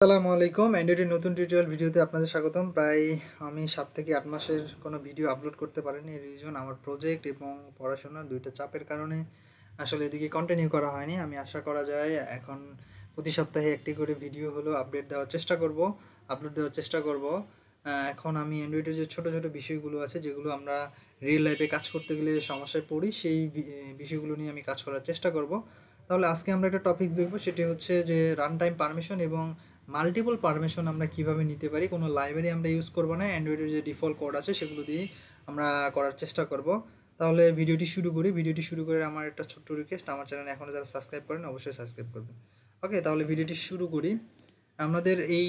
আসসালামু আলাইকুম। অ্যান্ড্রয়েডের নতুন টিউটোরিয়াল ভিডিওতে আপনাদের স্বাগতম। প্রায় আমি 7 থেকে 8 মাসের কোনো ভিডিও আপলোড করতে পারিনি। এর রিজন আমার প্রজেক্ট এবং পড়াশোনার দুইটা চাপের কারণে আসলে এদিকে কন্টিনিউ করা হয়নি। আমি আশা করা যায় এখন প্রতি সপ্তাহে একটি করে ভিডিও হলো আপডেট দেওয়ার চেষ্টা করব, আপলোড দেওয়ার চেষ্টা করব। এখন আমি অ্যান্ড্রয়েডের যে ছোট ছোট বিষয়গুলো আছে যেগুলো আমরা রিয়েল লাইফে কাজ করতে গেলে সমস্যায় পড়ি, সেই বিষয়গুলো নিয়ে আমি কাজ করার চেষ্টা করব। তাহলে আজকে আমরা একটা টপিক দেখব, সেটি হচ্ছে যে রান টাইম পারমিশন এবং মাল্টিপল পারমিশন আমরা কিভাবে নিতে পারি। কোনো লাইব্রেরি আমরা ইউজ করব না, অ্যান্ড্রয়েডের যে ডিফল্ট কোড আছে সেগুলো দিয়ে আমরা করার চেষ্টা করব। তাহলে ভিডিওটি শুরু করি। ভিডিওটি শুরু করে আমার একটা ছোট্ট রিকোয়েস্ট, আমার চ্যানেল এখনও যারা সাবস্ক্রাইব করেন অবশ্যই সাবস্ক্রাইব করবেন। ওকে, তাহলে ভিডিওটি শুরু করি। আমাদের এই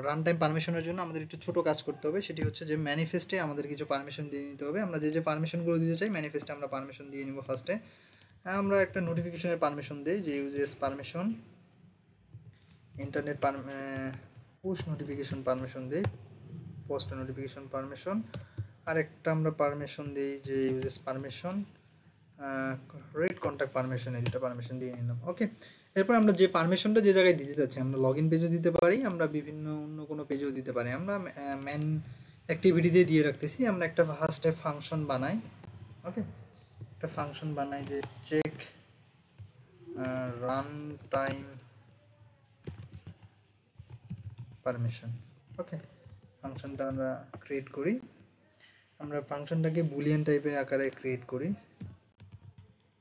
রান টাইম পারমিশনের জন্য আমাদের একটু ছোটো কাজ করতে হবে, সেটি হচ্ছে যে ম্যানিফেস্টে আমাদের কিছু পারমিশন দিয়ে নিতে হবে। আমরা যে পারমিশনগুলো দিতে চাই ম্যানিফেস্টে আমরা পারমিশন দিয়ে নিব। ফার্স্টে আমরা একটা নোটিফিকেশনের পারমিশন দিই, যে uses permission, internet push notification permission দিই, পোস্ট নোটিফিকেশন পারমিশন। আর একটা আমরা পারমিশন দিই যে uses permission, red contact permission. এই দুটো পারমিশন দিয়ে নিলাম। ওকে, এরপর আমরা যে পারমিশনটা যে জায়গায় দিতে চাচ্ছি, আমরা লগ ইন পেজও দিতে পারি, আমরা বিভিন্ন অন্য কোনো পেজেও দিতে পারি। আমরা মেন অ্যাক্টিভিটি দিয়ে রাখতেছি। আমরা একটা ফার্স্টে ফাংশন বানাই। ওকে, একটা ফাংশন বানাই যে চেক রান টাইম পারমিশন। ওকে, ফাংশনটা আমরা ক্রিয়েট করি। আমরা ফাংশনটাকে বুলিয়ান টাইপের আকারে ক্রিয়েট করি।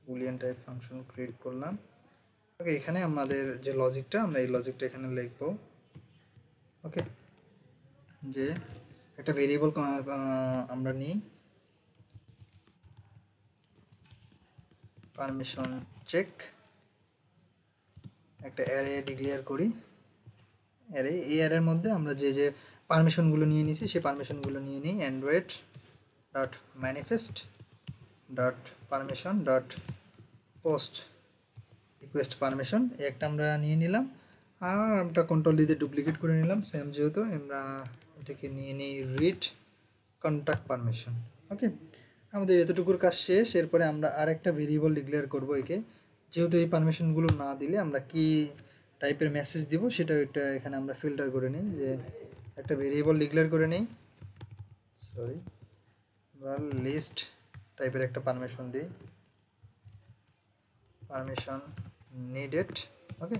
বুলিয়ান টাইপ ফাংশন ক্রিয়েট করলাম। ওকে, এখানে আমাদের যে লজিকটা, আমরা এই লজিকটা এখানে লিখব। ওকে, যে একটা ভেরিয়েবল আমরা নিই পারমিশন চেক, একটা অ্যারে ডিক্লেয়ার করি। অ্যারে, এই অ্যারের মধ্যে আমরা যে যে পারমিশনগুলো নিয়ে নিয়েছি সেই পারমিশনগুলো নিয়ে নিই। Android dot manifest dot permission dot post request permission, একটা আমরা নিয়ে নিলাম। আর আমরা কন্ট্রোল দিয়ে ডুপ্লিকেট করে নিলাম সেম, যেহেতু আমরা এটাকে নিয়ে নিই রিড কন্ট্যাক্ট পারমিশন। ওকে, আমাদের এতটুকুর কাজ শেষ। এরপরে আমরা আরেকটা ভেরিয়েবল ডিক্লেয়ার করব একে, যেহেতু এই পারমিশনগুলো না দিলে আমরা কি টাইপের মেসেজ দিব সেটা একটা এখানে আমরা ফিল্টার করে নিই। যে একটা ভেরিয়েবল ডিক্লেয়ার করে নিই, সরি, বা লিস্ট টাইপের একটা পারমিশন দিই, পারমিশন নিডেড। ওকে,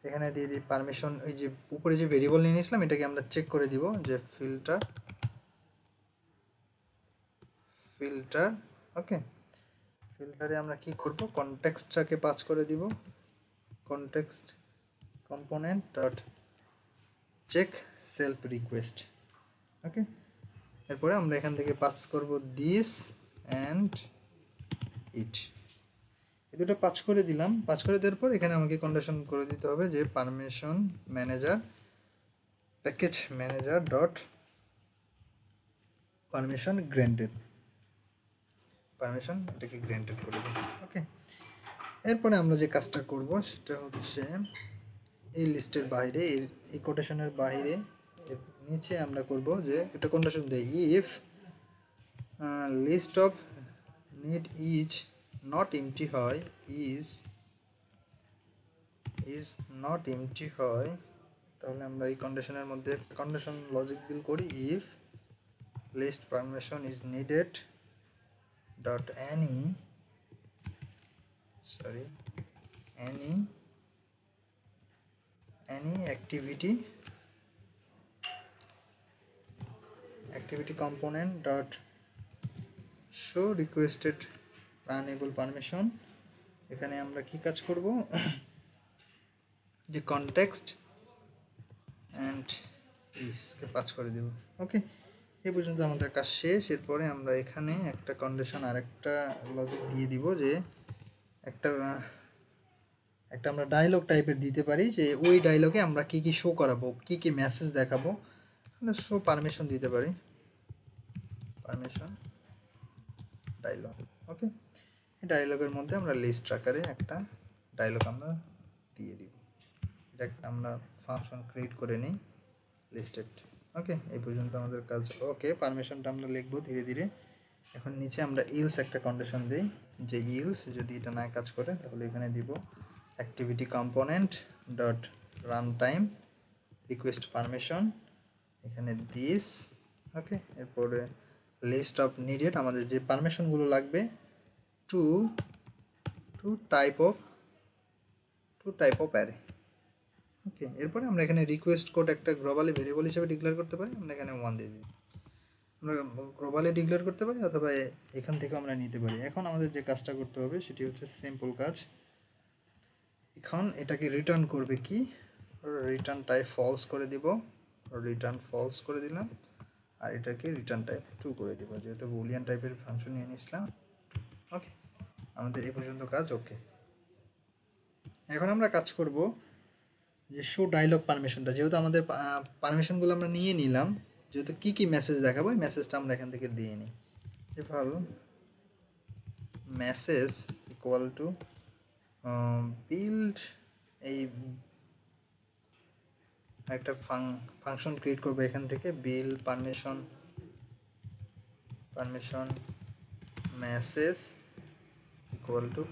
এখানে দিয়ে দিই পারমিশন। ওই যে উপরে যে ভেরিয়েবল নিয়ে নিয়েছিলাম এটাকে আমরা চেক করে দিব যে ফিল্টার। ওকে, ফিল্টারে আমরা কি করব, কনটেক্সটটাকে পাস করে দিব, context component dot check self request. Okay, এরপরে আমরা এখান থেকে পাস করব দিস অ্যান্ড ইট। এই দুটো পাস করে দিলাম। পাস করে দেওয়ার পর এখানে আমাকে কন্ডিশন করে দিতে হবে যে permission manager, package manager dot permission granted, permission এটাকে গ্র্যান্টেড করে দেব। ওকে, এরপরে আমরা যে কাজটা করব সেটা হচ্ছে এই লিস্টের বাইরে, এই কোটেশনের বাইরে নিচে আমরা করব যে একটা কন্ডিশন দেই, if list of need is not empty হয়, ইজ নট এমটি হয়, তাহলে আমরা এই কন্ডিশনের মধ্যে কন্ডিশন লজিক বিল করি, if list permission is needed dot any activity component dot show requested runnable permission। এখানে আমরা কি কাজ করব, যে কনটেক্সট অ্যান্ড ইসকে পাস করে দেব। ওকে, এই পর্যন্ত আমাদের কাজ শেষ। এরপরে আমরা এখানে একটা কন্ডিশন আর একটা লজিক দিয়ে দিব, যে একটা আমরা ডায়লগ টাইপের দিতে পারি, যে ওই ডায়লগে আমরা কি কি শো করাবো, কি কি মেসেজ দেখাবো। আমরা শো পারমিশন দিতে পারি, পারমিশন ডায়লগ। ওকে, এই ডায়লগের মধ্যে আমরা লিস্ট আকারে একটা ডায়লগ আমরা দিয়ে দিব। এটা আমরা ফাংশন ক্রিয়েট করে নিই লিস্টেড। ওকে, এই পর্যন্ত আমাদের কাজ। ওকে, পারমিশনটা আমরা লিখবো ধীরে ধীরে। এখন নিচে আমরা ইলস একটা কন্ডিশন দিই, যে ইলস যদি এটা না কাজ করে তাহলে এখানে দিব activity component dot run time request permission, এখানে দিস, ওকে। এরপরে লিস্ট অফ নিডেড, আমাদের যে পারমিশনগুলো লাগবে to to type of array, okay. এরপরে আমরা এখানে রিকোয়েস্ট কোড একটা গ্লোবালি ভেরিয়েবল হিসেবে ডিক্লেয়ার করতে পারি, আমরা এখানে 1 দিয়ে দিই। আমরা গ্লোবালি ডিক্লেয়ার করতে পারি অথবা এখান থেকে আমরা নিতে পারি। এখন আমাদের যে কাজটা করতে হবে সেটি হচ্ছে সিম্পল কাজ। এখন এটাকে রিটার্ন করবে কি, রিটার্ন টাইপ ফলস করে দিব, রিটার্ন ফলস করে দিলাম, আর এটাকে রিটার্ন টাইপ ট্রু করে দিব, যেহেতু বুলিয়ান টাইপের ফাংশন নিয়ে নিয়েছিলাম, ওকে। আমাদের এই পর্যন্ত কাজ ওকে। এখন আমরা কাজ করব যে শো ডায়লগ পারমিশনটা, যেহেতু আমাদের পারমিশনগুলো আমরা নিয়ে নিলাম, যেহেতু কী কী মেসেজ দেখাবো এই মেসেজটা আমরা এখান থেকে দিয়ে নিই। এফাল মেসেজ ইকুয়াল টু বিল্ড, এই একটা ফাংশন ক্রিয়েট করবো এখান থেকে, build permission message equal to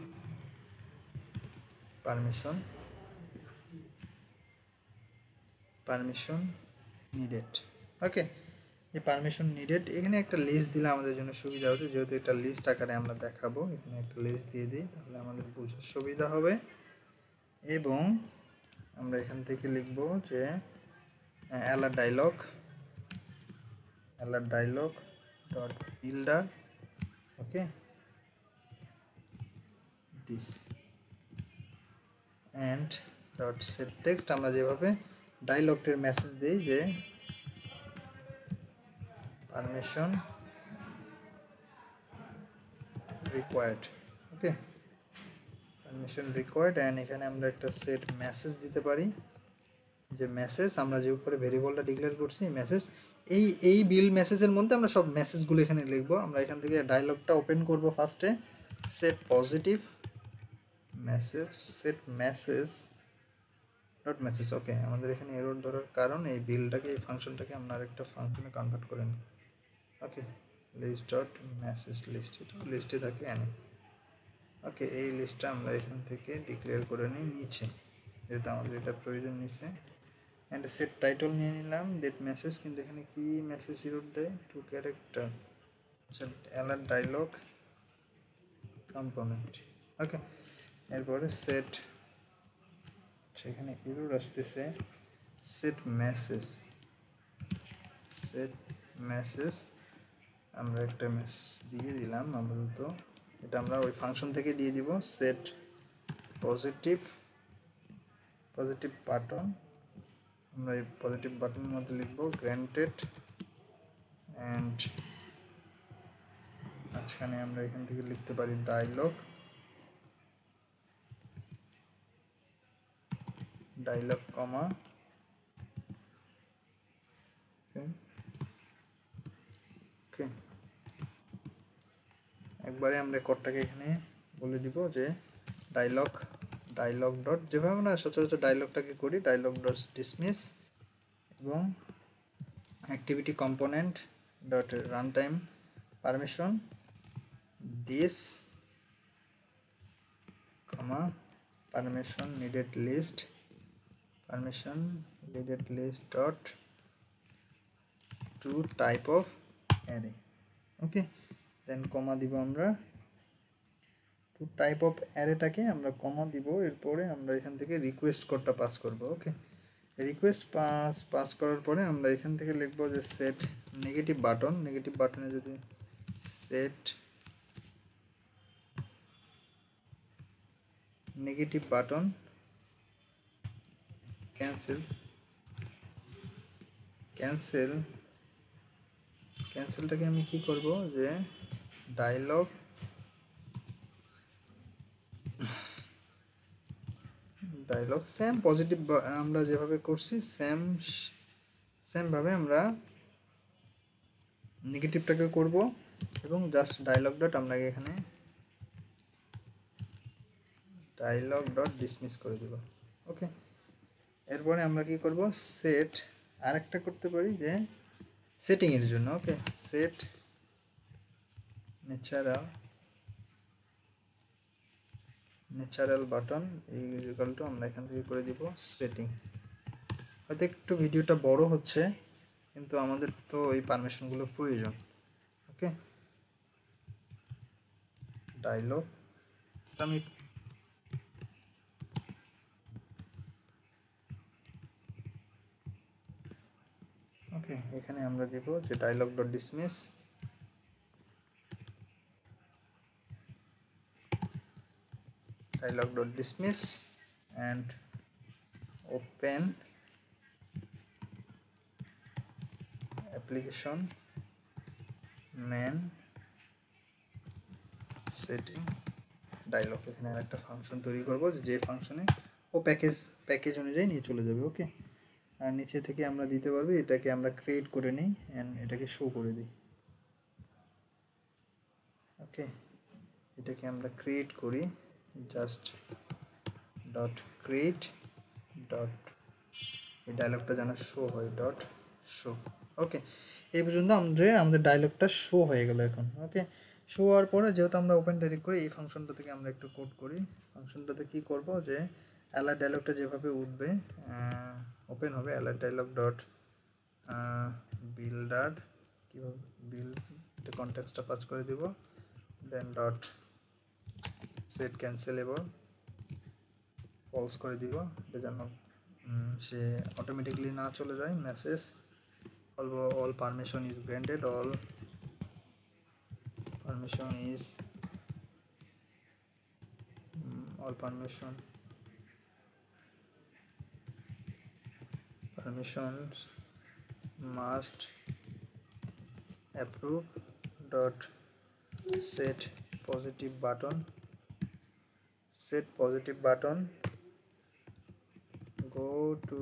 permission needed, okay. এই পারমিশন নিডেড, এখানে একটা লিস্ট দিলে আমাদের জন্য সুবিধা হচ্ছে, যেহেতু এটা লিস্ট আকারে আমরা দেখাবো, এখানে একটা লিস্ট দিয়ে দিই, তাহলে আমাদের বোঝার সুবিধা হবে। এবং আমরা এখান থেকে লিখব যে alert dialog dot builder, okay, this and dot set text. আমরা যেভাবে ডায়লগটির মেসেজ দিই যে permission required, okay, permission required, and এখানে আমরা একটা সেট মেসেজ দিতে পারি, যে মেসেজ আমরা যে উপরে ভেরিয়েবলটা ডিক্লেয়ার করছি মেসেজ, এই বিল্ড মেসেজের মধ্যে আমরা সব মেসেজগুলো এখানে লিখবো। আমরা এখান থেকে ডায়লগটা ওপেন করব, ফার্স্টে set positive message dot message, okay. আমাদের এখানে এরর ধরার কারণ এই বিলটাকে, এই ফাংশনটাকে আমরা আরেকটা ফাংশনে কনভার্ট করে নিই, ওকে। লিস্ট ডট মেসেজ লিস্ট, এটা লিস্টে থাকে এনে, ওকে। এই লিস্টটা আমরা এখান থেকে ডিক্লেয়ার করে নিই নিচে, যেটা আমাদের এটা প্রয়োজন নিচে, অ্যান্ড সেট টাইটল নিয়ে নিলাম দ্যাট মেসেজ, কিন্তু এখানে কি মেসেজ এরর দেয়, to character, alert dialog component, okay. এরপরে সেট, সেখানে এরর আসতেছে, সেট মেসেজ আমরা একটা মেসেজ দিয়ে দিলাম আপাতত, এটা আমরা ওই ফাংশন থেকে দিয়ে দিব, সেট পজিটিভ বাটন, আমরা এই পজিটিভ বাটনের মধ্যে লিখব গ্র্যান্টেড, অ্যান্ড মাঝখানে আমরা এখান থেকে লিখতে পারি ডায়লগ কমা, ওকে। একবারে আমরা কোডটাকে এখানে বলে দিব যে ডায়লগ ডট, যেভাবে আমরা সচরাচর ডায়লগটাকে করি, ডায়লগ ডট ডিসমিস, এবং activity component dot run time permission this, comma, permission needed list dot to type of array, okay. Then comma দিব আমরা, টু টাইপ অফ অ্যারেটাকে আমরা কমা দিব, এরপরে আমরা এখান থেকে রিকোয়েস্ট কোডটা পাস করব, ওকে। রিকোয়েস্ট পাস করার পরে আমরা এখান থেকে লিখব যে সেট নেগেটিভ বাটনে যদি সেট নেগেটিভ বাটন ক্যান্সেলটাকে আমি কি করব, যে ডায়লগ সেম পজিটিভ, আমরা যেভাবে করছি সেম ভাবে আমরা নেগেটিভটাকে করব, এবং জাস্ট ডায়লগ ডট আমরা এখানে ডায়লগ ডট ডিসমিস করে দেব, ওকে। এরপরে আমরা কি করব, সেট আরেকটা করতে পারি যে সেটিং এর জন্য, okay, set neutral button equal to, আমরা এখান থেকে করে দিব সেটিং, হয়তো একটু ভিডিওটা বড় হচ্ছে, কিন্তু আমাদের তো এই পারমিশনগুলো প্রয়োজন। ওকে, ডায়লগ আমি ওকে এখানে আমরা দেব যে dialog dot dismiss, dialog dot dismiss and open application main setting dialog। এখানে একটা ফাংশন তৈরি করব, যে ফাংশনে ও প্যাকেজ অনুযায়ী নিয়ে চলে যাবে। ওকে, আর নিচে থেকে আমরা দিতে পারবো, এটাকে আমরা ক্রিয়েট করে নিই এন্ড এটাকে শো করে দিই। ওকে, এটাকে আমরা ক্রিয়েট করি, জাস্ট ডট ক্রিয়েট ডট, এই ডায়লগটা যেন শো হয়, ডট শো। ওকে, এই পর্যন্ত আমাদের ডায়লগটা শো হয়ে গেল এখন। ওকে, শো হওয়ার পরে যেহেতু আমরা ওপেন ডাইরেক্ট করি, এই ফাংশনটা থেকে আমরা একটু কোড করি। ফাংশনটাতে কি করব, যে অ্যালার্ট ডায়লগটা যেভাবে উঠবে, ওপেন হবে অ্যালার্ট ডায়লগ ডট বিল্ডার, কীভাবে বিল্ড, এটা কনটেক্সটটা পাস করে দিব, দেন ডট সেট ক্যান্সেলেবল ফলস করে দিব, এটা যেন সে অটোমেটিকলি না চলে যায় message. all permission is granted, all permission is all permissions must approve dot set positive button go to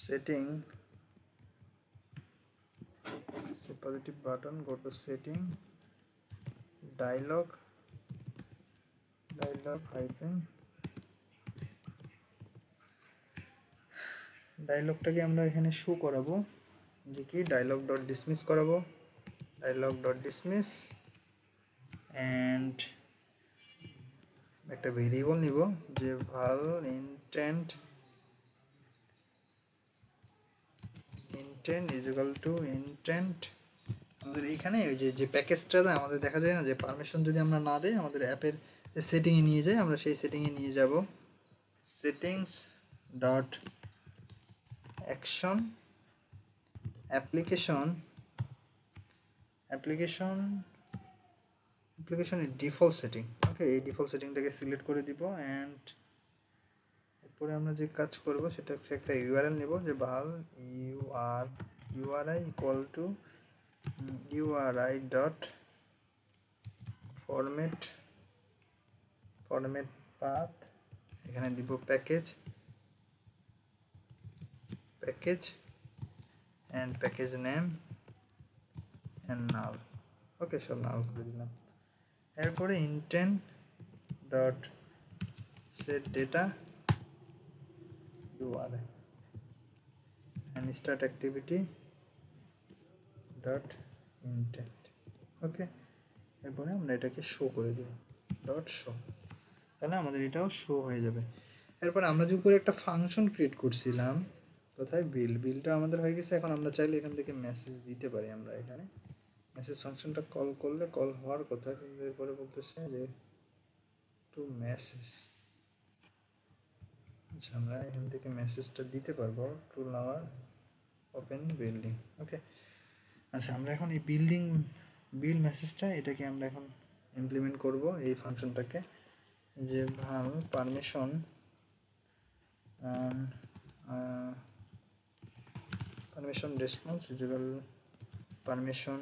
setting, set positive button, go to setting, dialog hyphen, ডায়লগটাকে আমরা এখানে show করাবো, যে কি ডায়লগ ডট ডিসমিস করাবো, dialogue dot dismiss and একটা variable নিব, যে ভাল intent is equal to intent. আমাদের এইখানে ওই যে প্যাকেজটা আমাদের দেখা যায় না, যে পারমিশন যদি আমরা না দেই আমাদের অ্যাপের সেটিংয়ে নিয়ে যায়, আমরা সেই সেটিংয়ে নিয়ে যাব, settings dot action application default setting. Okay, এই ডিফল্ট সেটিংটাকে সিলেক্ট করে দিব অ্যান্ড এরপরে আমরা যে কাজ করব সেটা হচ্ছে একটা ইউআরএল নেব, যে ভাল URI equal to URI dot from parts, এখানে দিব package and package name and null. Okay, সব নাল করে দিলাম। এরপরে intent dot set data URI and start activity dot intent। Okay, এরপরে আমরা এটাকে শো করে দেব, ডট শো, তাহলে আমাদের এটাও শো হয়ে যাবে। এরপর আমরা যে উপরে একটা ফাংশন ক্রিয়েট করছিলাম, কোথায় বিলটা আমাদের হয়ে গেছে। এখন আমরা চাইলে এখান থেকে মেসেজ দিতে পারি, আমরা এখানে মেসেজ ফাংশনটা কল করলে কল হওয়ার কথা, কিন্তু এরপরে বলতেছে যে টু মেসেজ, আচ্ছা আমরা এখান থেকে মেসেজটা দিতে পারবো, টু নাওয়ার ওপেন বিল্ডিং। ওকে, আচ্ছা আমরা এখন এই বিল মেসেজটা, এটাকে আমরা এখন ইমপ্লিমেন্ট করব এই ফাংশনটাকে, যে ভাল পারমিশন রেসপন্স ইকুয়াল পারমিশন,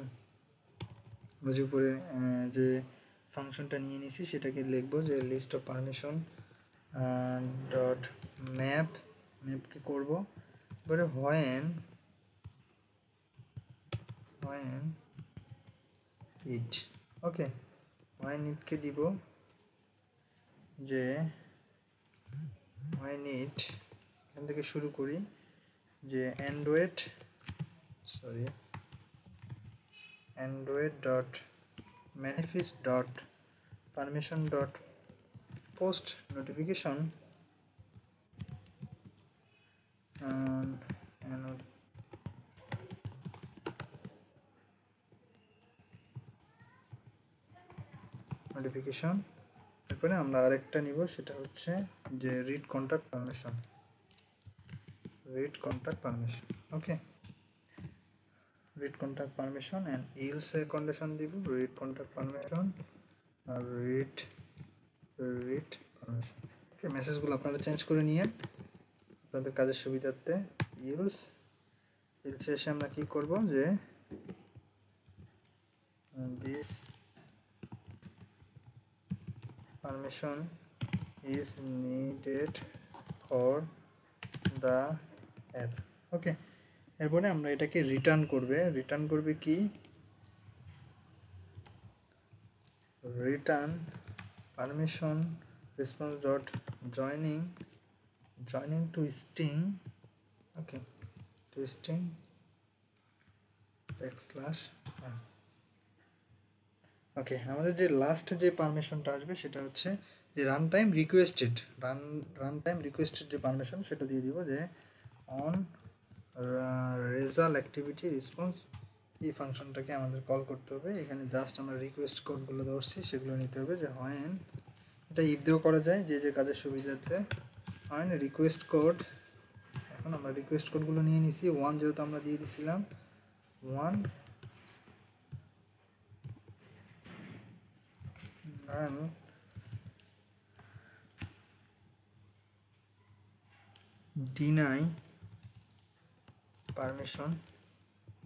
আমরা যে উপরে যে ফাংশনটা নিয়ে নিছি সেটাকে লিখবো, যে লিস্ট অফ পারমিশন ডট ম্যাপকে করবো, এবারে when it, okay when it কে দিব, যে when it, এখান থেকে শুরু করি, যে Android dot manifest dot permission dot post notification notification. এরপরে আমরা আরেকটা নিব, সেটা হচ্ছে যে read contact permission, okay. Read contact permission and else এর কন্ডিশন দিব রিড কন্ট্যাক্ট পারমিশন আর রিড পারমিশন। ওকে, মেসেজগুলো আপনারা চেঞ্জ করে নিয়ে আপনাদের কাজের সুবিধার্থে ইলস এসে আমরা কি করব, যে this permission is needed for the app. Okay, এরপরে আমরা এটাকে রিটার্ন করবে কি, return permission response dot joining to string, okay, to string \n। Okay, আমাদের যে লাস্ট যে পারমিশনটা আসবে সেটা হচ্ছে যে রান টাইম রিকোয়েস্টেড যে পারমিশন, সেটা দিয়ে দিব যে অন রেজাল্ট অ্যাক্টিভিটি রেসপন্স। এই ফাংশনটাকে আমাদের কল করতে হবে। এখানে জাস্ট আমরা রিকোয়েস্ট কোডগুলো ধরছি, সেগুলো নিতে হবে। যে হোয়েন, এটা ইফ দিয়েও করা যায়, যে কাজের সুবিধাতে। হোয়েন রিকোয়েস্ট কোড, এখন আমরা রিকোয়েস্ট কোডগুলো নিয়ে নিছি। 1 যেহেতু আমরা দিয়ে দিছিলাম, 1 ডিনাই পারমিশন,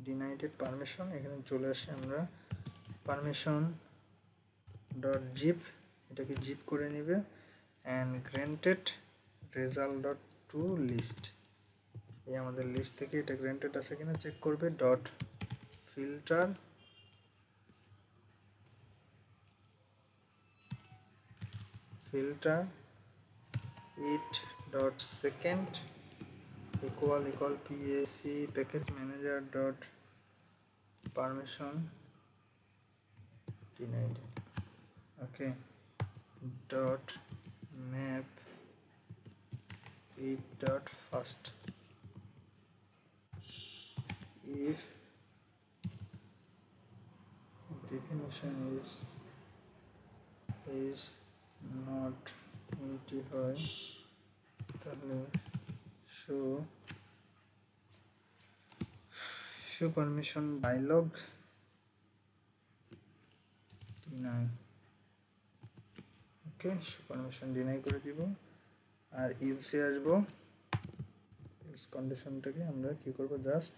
ডিনাইডেড পারমিশন। এখানে চলে আসে আমরা পারমিশন ডট জিপ, এটাকে জিপ করে নেবে। And granted result dot to list, এই আমাদের লিস্ট থেকে এটা গ্র্যান্টেড আছে কিনা চেক করবে। Dot filter it dot second equal PAC package manager dot permission denied, okay, dot map it dot first if definition is not empty হয় তাহলে show permission dialog deny, ওকে, show permission deny করে দিব। আর ইলসে আসবো, else কন্ডিশনটাকে আমরা কি করব, just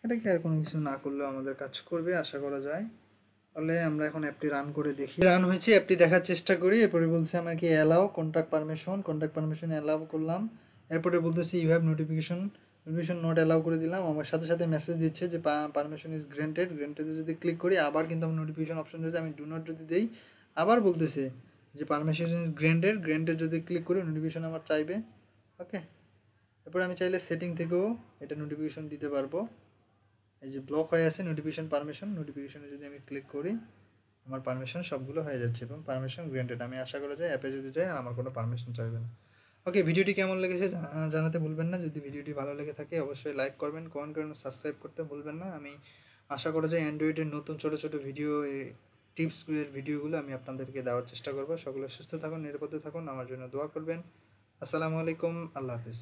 এটাকে আর কোনো কিছু না করলেও আমাদের কাজ করবে আশা করা যায়। তাহলে আমরা এখন অ্যাপটি রান করে দেখি। রান হয়েছে, অ্যাপটি দেখার চেষ্টা করি। এরপরে বলছে আমাকে অ্যালাউ কন্ট্যাক্ট পারমিশন অ্যালাউ করলাম। এরপরে বলতেছে you have notification not allow করে দিলাম। আমার সাথে সাথে মেসেজ দিচ্ছে যে পারমিশন ইজ গ্র্যান্টেড যদি ক্লিক করি, আবার কিন্তু আমার নোটিফিকেশন অপশন যদি আমি ডু নট যদি দেই, আবার বলতেছে যে পারমিশন ইজ গ্র্যান্টেড যদি ক্লিক করি নোটিফিকেশন আমার চাইবে। ওকে, এরপর আমি চাইলে সেটিং থেকেও এটা নোটিফিকেশন দিতে পারবো। এই যে ব্লক হয়ে আছে নোটিফিকেশনে যদি আমি ক্লিক করি, আমার পারমিশন সবগুলো হয়ে যাচ্ছে এবং পারমিশন গ্র্যান্টেড। আমি আশা করা যায় অ্যাপে যদি যাই আর আমার কোনো পারমিশন চাইবে না। ওকে, ভিডিওটি কেমন লেগেছে জানাতে ভুলবেন না। যদি ভিডিওটি ভালো লেগে থাকে অবশ্যই লাইক করবেন, কমেন্ট করবেন, সাবস্ক্রাইব করতে ভুলবেন না। আমি আশা করা যায় অ্যান্ড্রয়েডের নতুন ছোটো ভিডিও টিপসের ভিডিওগুলো আমি আপনাদেরকে দেওয়ার চেষ্টা করবো। সকলে সুস্থ থাকুন, নিরাপদে থাকুন, আমার জন্য দোয়া করবেন। আসসালামু আলাইকুম, আল্লাহ হাফিজ।